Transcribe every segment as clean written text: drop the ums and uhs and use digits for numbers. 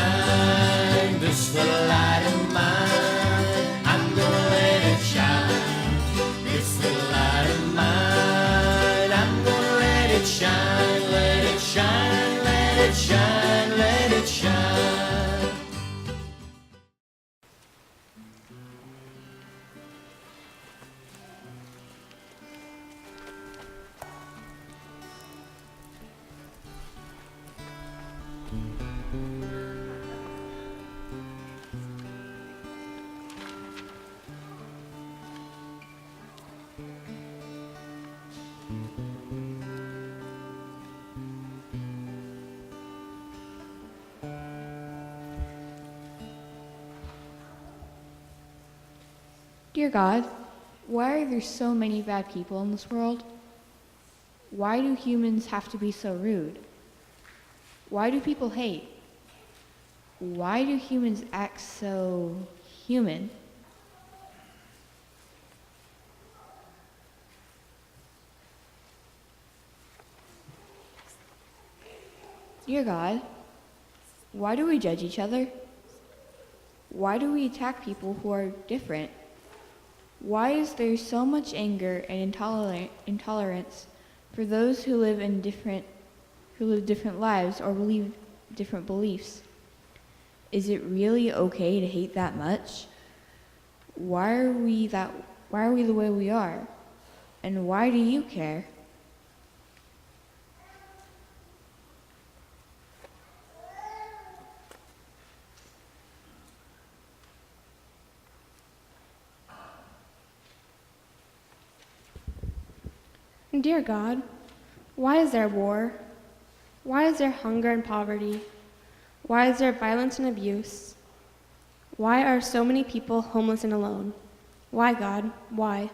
shine, this little light of mine. I'm gonna let it shine, this little light of mine. I'm gonna let it shine, let it shine, let it shine, let it shine. Dear God, why are there so many bad people in this world? Why do humans have to be so rude? Why do people hate? Why do humans act so human? Dear God, why do we judge each other? Why do we attack people who are different? Why is there so much anger and intolerance for those who live different lives or believe different beliefs? Is it really okay to hate that much? Why are we the way we are? And why do you care? Dear God, why is there war? Why is there hunger and poverty? Why is there violence and abuse? Why are so many people homeless and alone? Why, God? Why?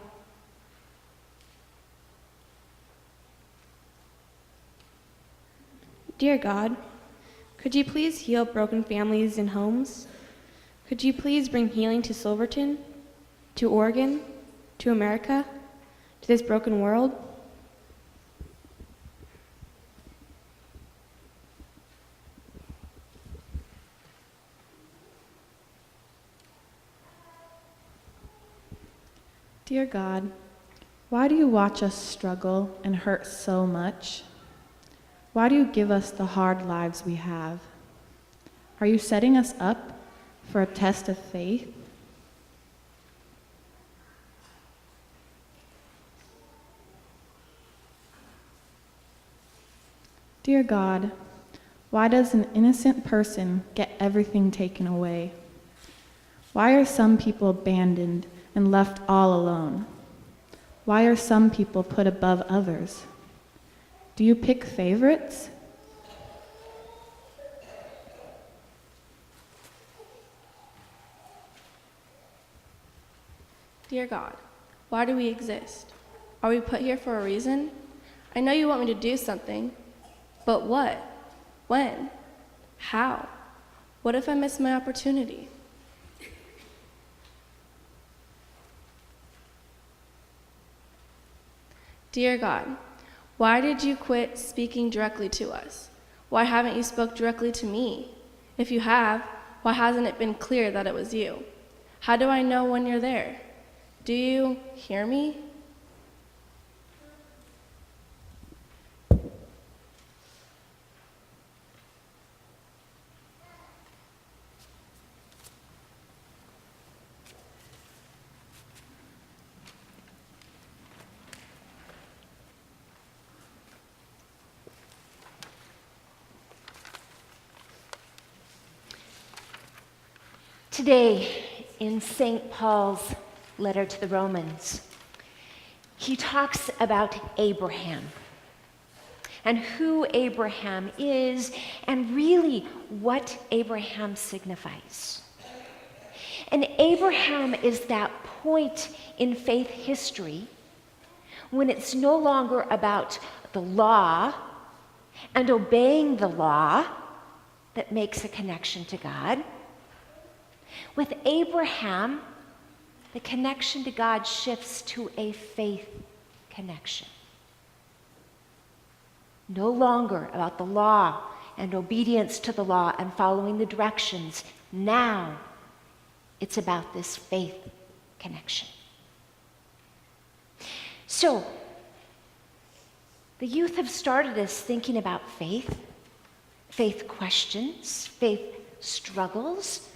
Dear God, could you please heal broken families and homes? Could you please bring healing to Silverton, to Oregon, to America, to this broken world? Dear God, why do you watch us struggle and hurt so much? Why do you give us the hard lives we have? Are you setting us up for a test of faith? Dear God, why does an innocent person get everything taken away? Why are some people abandoned and left all alone? Why are some people put above others? Do you pick favorites? Dear God, why do we exist? Are we put here for a reason? I know you want me to do something, but what? When? How? What if I miss my opportunity? Dear God, why did you quit speaking directly to us? Why haven't you spoke directly to me? If you have, why hasn't it been clear that it was you? How do I know when you're there? Do you hear me? Today, in St. Paul's letter to the Romans, he talks about Abraham and who Abraham is and really what Abraham signifies. And Abraham is that point in faith history when it's no longer about the law and obeying the law that makes a connection to God. With Abraham, the connection to God shifts to a faith connection. No longer about the law and obedience to the law and following the directions. Now it's about this faith connection. So, the youth have started us thinking about faith, faith questions, faith struggles.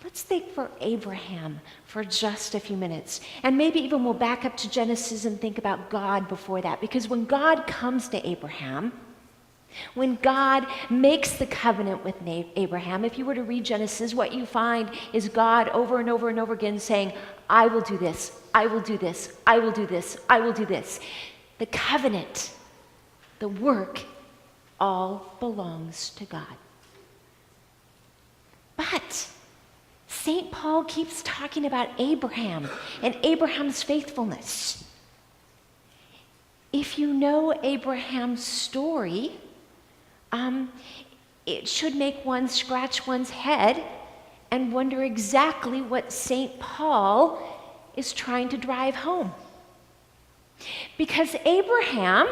Let's think for Abraham for just a few minutes. And maybe even we'll back up to Genesis and think about God before that. Because when God comes to Abraham, when God makes the covenant with Abraham, if you were to read Genesis, what you find is God over and over and over again saying, I will do this, I will do this, I will do this, I will do this. The covenant, the work, all belongs to God. But St. Paul keeps talking about Abraham and Abraham's faithfulness. If you know Abraham's story, it should make one scratch one's head and wonder exactly what St. Paul is trying to drive home. Because Abraham,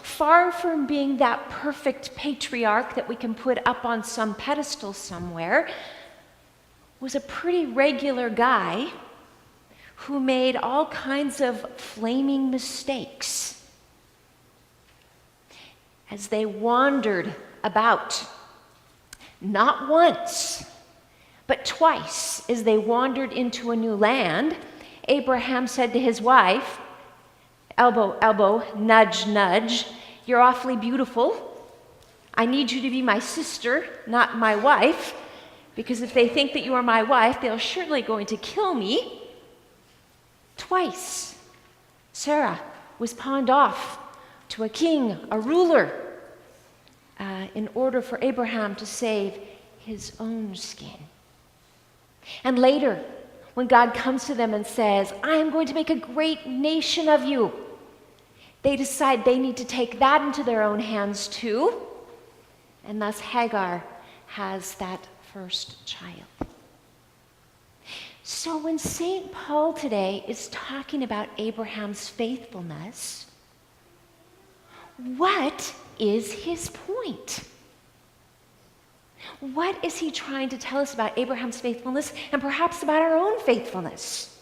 far from being that perfect patriarch that we can put up on some pedestal somewhere, was a pretty regular guy who made all kinds of flaming mistakes. As they wandered about, not once, but twice, as they wandered into a new land, Abraham said to his wife, elbow, elbow, nudge, nudge, you're awfully beautiful. I need you to be my sister, not my wife, because if they think that you are my wife, they're surely going to kill me. Twice, Sarah was pawned off to a king, a ruler, in order for Abraham to save his own skin. And later, when God comes to them and says, I am going to make a great nation of you, they decide they need to take that into their own hands too, and thus Hagar has that first child. So when St. Paul today is talking about Abraham's faithfulness, what is his point? What is he trying to tell us about Abraham's faithfulness and perhaps about our own faithfulness?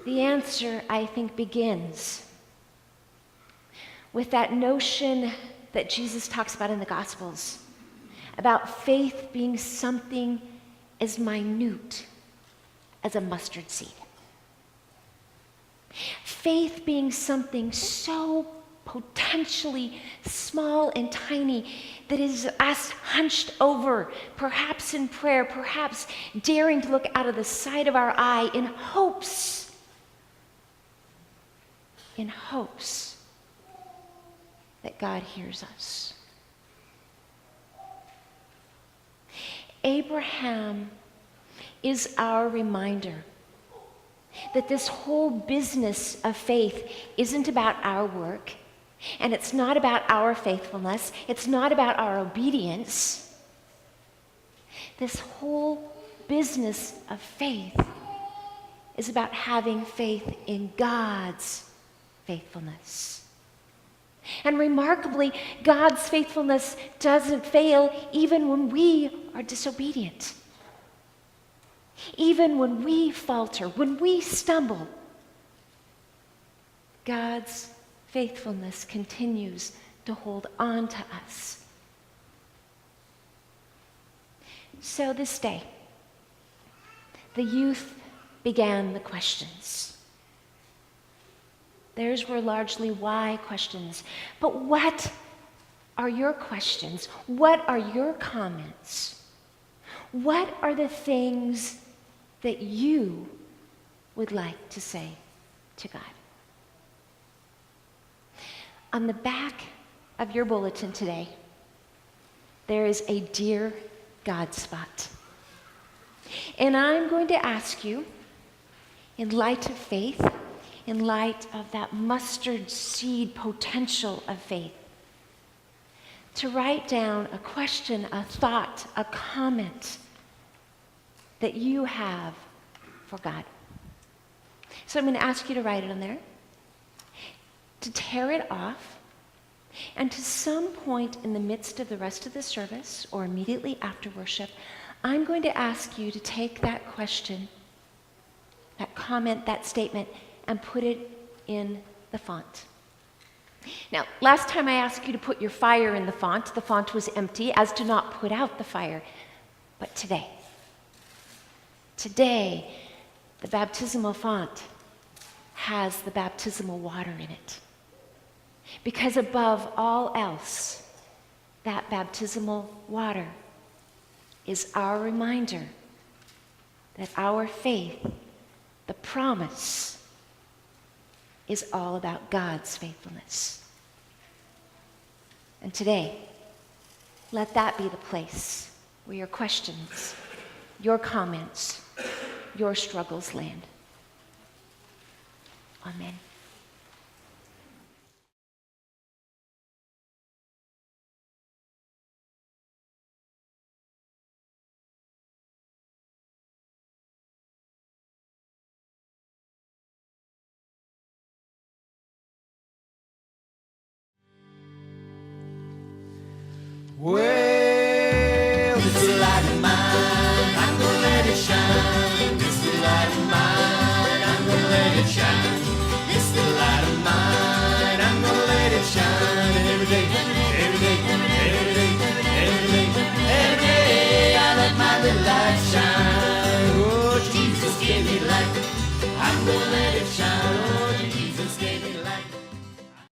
The answer, I think, begins with that notion that Jesus talks about in the Gospels, about faith being something as minute as a mustard seed. Faith being something so potentially small and tiny that is us hunched over, perhaps in prayer, perhaps daring to look out of the side of our eye in hopes that God hears us. Abraham is our reminder that this whole business of faith isn't about our work, and it's not about our faithfulness, it's not about our obedience. This whole business of faith is about having faith in God's faithfulness. And remarkably, God's faithfulness doesn't fail even when we are disobedient. Even when we falter, when we stumble, God's faithfulness continues to hold on to us. So this day, the youth began the questions. Theirs were largely why questions. But what are your questions? What are your comments? What are the things that you would like to say to God? On the back of your bulletin today, there is a Dear God spot. And I'm going to ask you, in light of faith, in light of that mustard seed potential of faith, to write down a question, a thought, a comment that you have for God. So I'm going to ask you to write it on there, to tear it off, And to some point in the midst of the rest of the service or immediately after worship, I'm going to ask you to take that question, that comment, that statement, and put it in the font. Now, last time I asked you to put your fire in the font was empty, as to not put out the fire. But today, the baptismal font has the baptismal water in it. Because above all else, that baptismal water is our reminder that our faith, the promise, is all about God's faithfulness. And today, let that be the place where your questions, your comments, your struggles land. Amen. Well, this is light of mine, I'm gonna let it shine. This is light of mine, I'm gonna let it shine. This is light of mine, I'm gonna let it shine. And every day